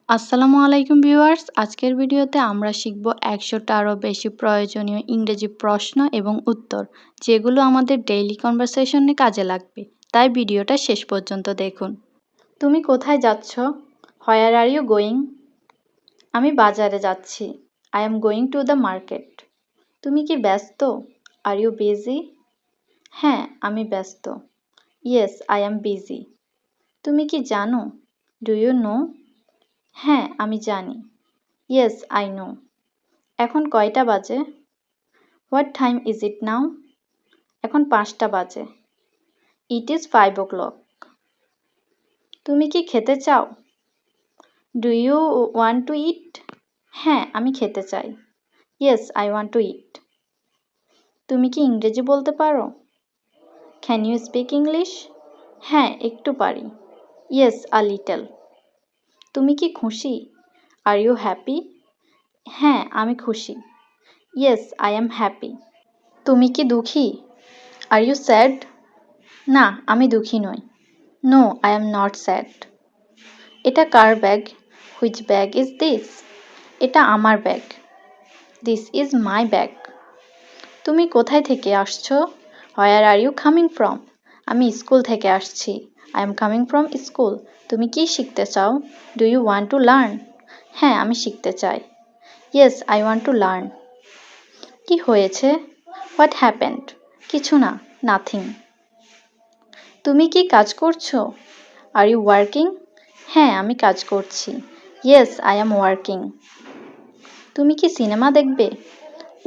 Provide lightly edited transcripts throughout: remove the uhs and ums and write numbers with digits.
আসসালামু আলাইকুম ভিউয়ার্স, আজকের ভিডিওতে আমরা শিখব 100টারও বেশি প্রয়োজনীয় ইংরেজি প্রশ্ন এবং উত্তর, যেগুলো আমাদের ডেইলি কনভারসেশনে কাজে লাগবে। তাই ভিডিওটা শেষ পর্যন্ত দেখুন। তুমি কোথায় যাচ্ছ? Where are you going? আমি বাজারে যাচ্ছি। I am going to the market. তুমি কি ব্যস্ত? Are you busy? হ্যাঁ, আমি ব্যস্ত। Yes, I am busy. তুমি কি জানো? Do you know? হ্যাঁ, আমি জানি। Yes, I know. এখন কয়টা বাজে? What time is it now? এখন 5টা বাজে। It is 5 o'clock। তুমি কি খেতে চাও? Do you want to eat? হ্যাঁ, আমি খেতে চাই। Yes, I want to eat. তুমি কি ইংরেজি বলতে পারো? Can you speak English? হ্যাঁ, একটু পারি। Yes, a little. তুমি কি খুশি? Are you happy? হ্যাঁ, আমি খুশি। Yes, I am happy. তুমি কি দুঃখী? Are you sad? না, আমি দুঃখী নই। No, I am not sad. এটা কার bag? Which bag is this? এটা আমার bag. This is my bag. তুমি কোথায় থেকে আসছো? Where are you coming from? আমি স্কুল থেকে আসছি। I am coming from school. তুমি কি শিখতে চাও? Do you want to learn? হ্যাঁ, আমি শিখতে চাই। Yes, I want to learn. কি হয়েছে? What happened? কিছু না, নাথিং। তুমি কি কাজ করছো? Are you working? হ্যাঁ, আমি কাজ করছি। Yes, I am working. তুমি কি সিনেমা দেখবে?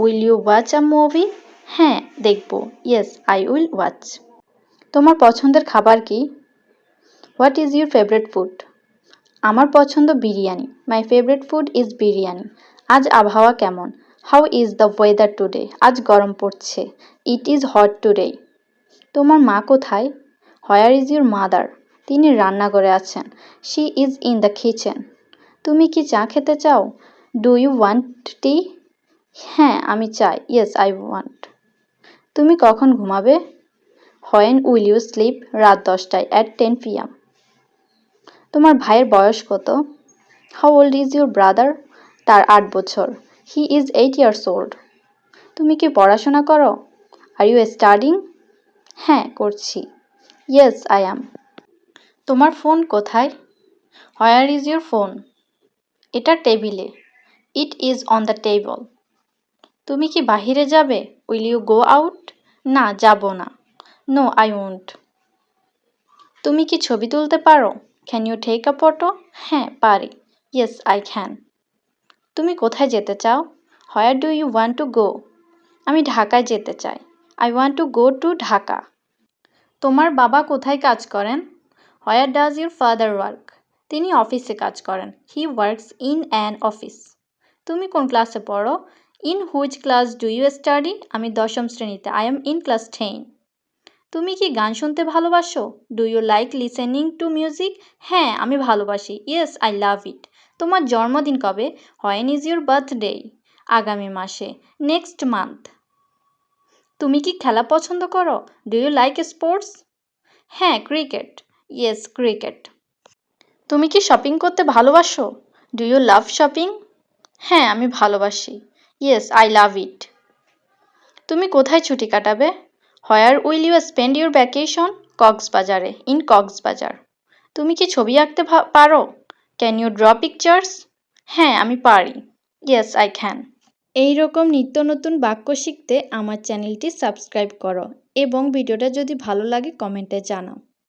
Will you watch a movie? হ্যাঁ, দেখব। Yes, I will watch. তোমার পছন্দের খাবার কি? What is your favourite food? আমার পছন্দ biryani. My favourite food is biryani. আজ আবহাওয়া কেমন? How is the weather today? আজ গরম পড়ছে। It is hot today. তোমার মা কোথায়? Where is your mother? তিনি রান্নাঘরে আছেন। She is in the kitchen. তুমি কি চা খেতে চাও? Do you want tea? হ্যাঁ, আমি চাই। Yes, I want. তুমি কখন ঘুমাবে? When will you sleep? রাত 10টায় অ্যাট 10 PM। তোমার ভাইয়ের বয়স কত? How old is your brother? তার 8 বছর। He is 8 years old. তুমি কি পড়াশোনা করো? Are you studying? হ্যাঁ, করছি। Yes, I am. তোমার ফোন কোথায়? Where is your phone? এটা টেবিলে। It is on the table. তুমি কি বাহিরে যাবে? Will you go out? না, যাব না। No, I won't. তুমি কি ছবি তুলতে পারো? Can you take a photo? হ্যাঁ, পারি। Yes, I can. তুমি কোথায় যেতে চাও? Where do you want to go? আমি ঢাকায় যেতে চাই। I want to go to Dhaka. তোমার বাবা কোথায় কাজ করেন? Where does your father work? তিনি অফিসে কাজ করেন। He works in an office. তুমি কোন ক্লাসে পড়ো? In which class do you study? আমি 10ম শ্রেণীতে। I am in class 10। তুমি কি গান শুনতে ভালোবাসো? Do you like listening to music? হ্যাঁ, আমি ভালোবাসি। ইয়েস, আই লাভ ইট। তোমার জন্মদিন কবে? When is your birthday? আগামী মাসে। Next month. তুমি কি খেলা পছন্দ করো? Do you like sports? হ্যাঁ, ক্রিকেট। Yes, cricket. তুমি কি শপিং করতে ভালোবাসো? Do you love shopping? হ্যাঁ, আমি ভালোবাসি। ইয়েস, আই লাভ ইট। তুমি কোথায় ছুটি কাটাবে? Where will you spend your vacation? কক্সবাজারে। ইন কক্সবাজার। তুমি কি ছবি আঁকতে পারো? Can you draw pictures? হ্যাঁ, আমি পারি। Yes, I can. এই রকম নিত্য নতুন বাক্য শিখতে আমার চ্যানেলটি সাবস্ক্রাইব করো এবং ভিডিওটা যদি ভালো লাগে কমেন্টে জানাও।